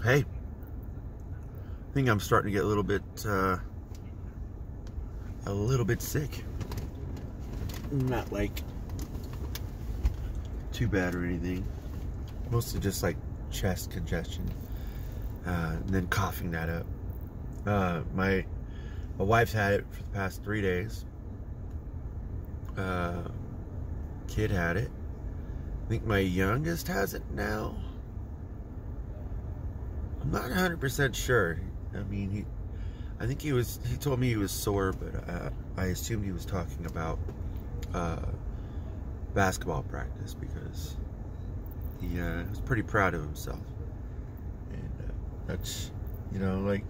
Hey, I think I'm starting to get a little bit sick. Not like too bad or anything. Mostly just like chest congestion, and then coughing that up. My wife's had it for the past 3 days. Kid had it. I think my youngest has it now. I'm not 100% sure. I mean, I think he told me he was sore, but I assumed he was talking about basketball practice, because he was pretty proud of himself. And that's, like,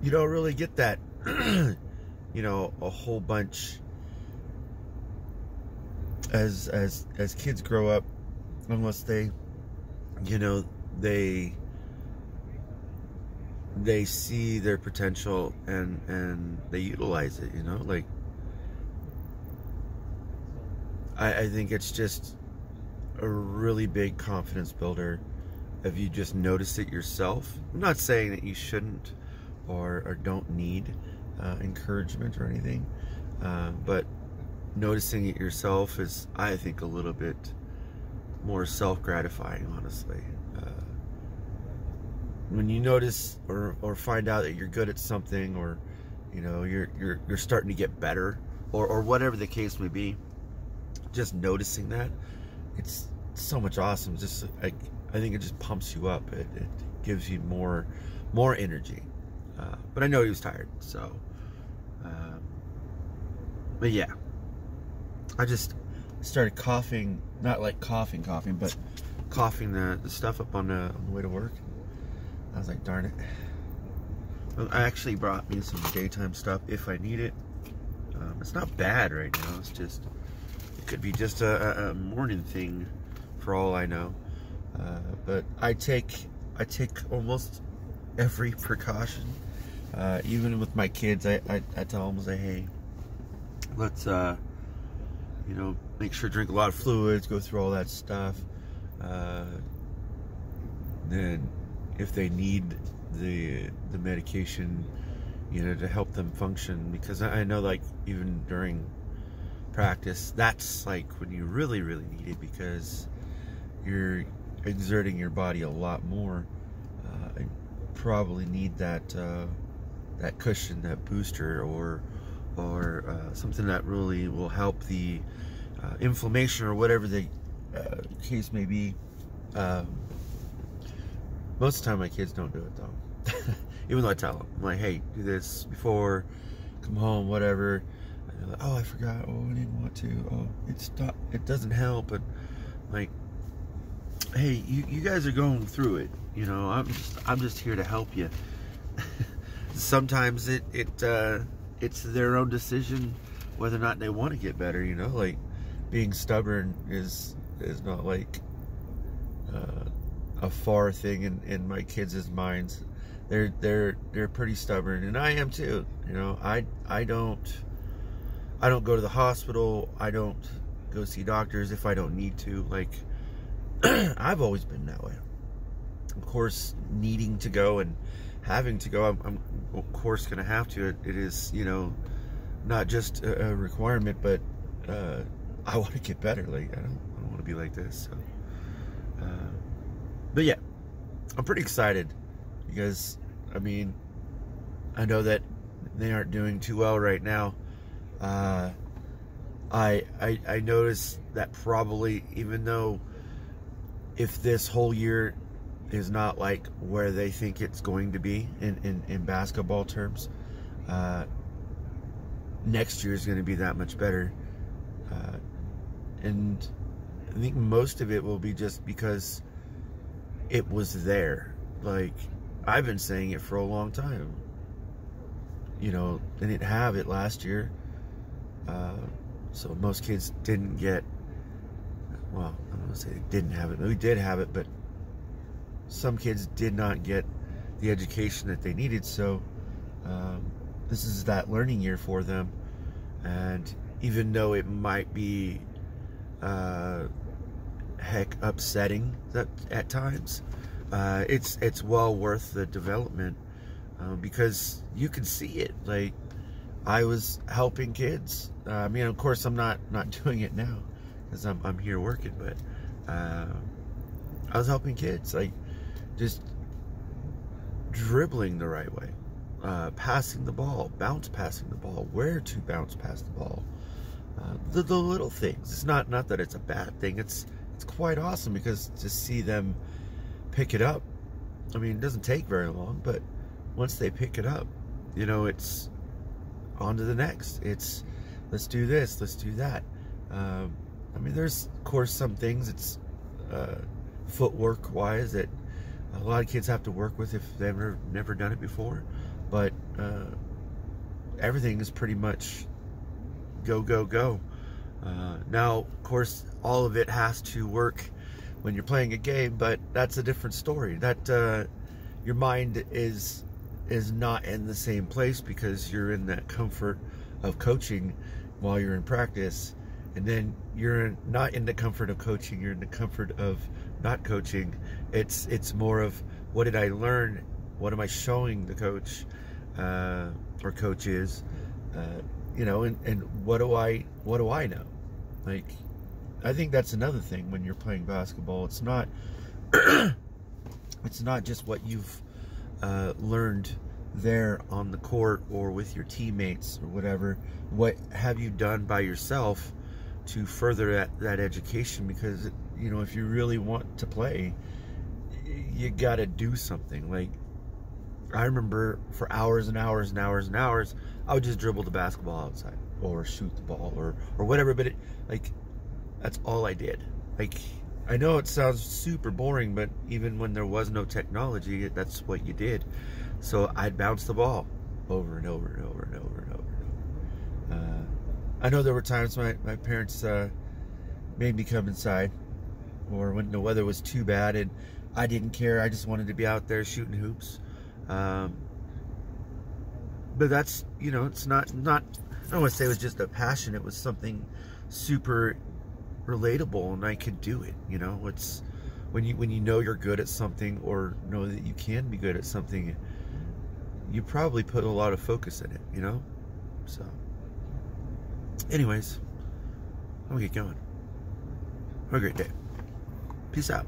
you don't really get that, a whole bunch as kids grow up, unless they see their potential and they utilize it. Like, I think it's just a really big confidence builder if you just notice it yourself. I'm not saying that you shouldn't or don't need encouragement or anything, but noticing it yourself is, I think, a little bit more self-gratifying, honestly. When you notice or find out that you're good at something, or you're starting to get better, or whatever the case may be, just noticing that, it's so much awesome. Just like, I think it just pumps you up. It gives you more energy. But I know he was tired, so but yeah, I just started coughing, not like coughing, but coughing the stuff up on the way to work. I was like, darn it. I actually brought me some daytime stuff if I need it. It's not bad right now. It's just, it could be just a morning thing for all I know. But I take almost every precaution. Even with my kids, I tell them, I say, hey, let's make sure to drink a lot of fluids, go through all that stuff. Then if they need the medication, to help them function, because I know, like, even during practice, that's like when you really need it, because you're exerting your body a lot more. I probably need that cushion, that booster, or something that really will help the inflammation, or whatever the case may be. Most of the time my kids don't do it, though. Even though I tell them, I'm like, hey, do this before, come home, whatever. And they're like, oh, I forgot, oh, I didn't want to, oh, it doesn't help. And like, hey, you guys are going through it, I'm just here to help you. Sometimes it's their own decision whether or not they want to get better. Like, being stubborn is not like a far thing in my kids' minds. They're pretty stubborn, and I am too. I don't go to the hospital. I don't go see doctors if I don't need to. Like, I've always been that way. Of course, needing to go and having to go, I'm of course gonna have to. It is, not just a requirement, but I want to get better. Like, I don't want to be like this. So, but yeah, I'm pretty excited, because I mean, I know that they aren't doing too well right now. I noticed that probably, even though if this whole year is not like where they think it's going to be in basketball terms, next year is going to be that much better. And I think most of it will be just because it was there. Like, I've been saying it for a long time. They didn't have it last year. So most kids didn't get, well, I don't want to say they didn't have it. We did have it, but some kids did not get the education that they needed. So this is that learning year for them. And even though it might be heck upsetting that at times. It's well worth the development, because you can see it. Like, I was helping kids. I mean, of course, I'm not doing it now because I'm here working, but I was helping kids, like just dribbling the right way, passing the ball, bounce passing the ball, where to bounce past the ball, the little things. It's not that it's a bad thing. It's quite awesome, because to see them pick it up, I mean, it doesn't take very long, but once they pick it up, you know, it's on to the next. It's, let's do this, let's do that. I mean, there's of course some things, it's footwork wise, that a lot of kids have to work with if they've never done it before, but everything is pretty much go, go, go. Now, of course, all of it has to work when you're playing a game, but that's a different story. That your mind is not in the same place, because you're in that comfort of coaching while you're in practice, and then you're not in the comfort of coaching, you're in the comfort of not coaching. It's more of, what did I learn, what am I showing the coach or coaches, you know, and what do I know? Like, I think that's another thing when you're playing basketball. It's not it's not just what you've learned there on the court or with your teammates or whatever. What have you done by yourself to further that education? Because, you know, if you really want to play, you got to do something. Like, I remember for hours and hours and hours and hours, I would just dribble the basketball outside or shoot the ball or whatever, but that's all I did. Like, I know it sounds super boring, but even when there was no technology, that's what you did. So I'd bounce the ball over and over and over and over and over and over. I know there were times my parents made me come inside, or when the weather was too bad and I didn't care. I just wanted to be out there shooting hoops. But that's, you know, it's not, I don't want to say it was just a passion. It was something super relatable, and I could do it. You know, it's when you know you're good at something, or know that you can be good at something, you probably put a lot of focus in it, you know. So anyways, I'm gonna get going. Have a great day. Peace out.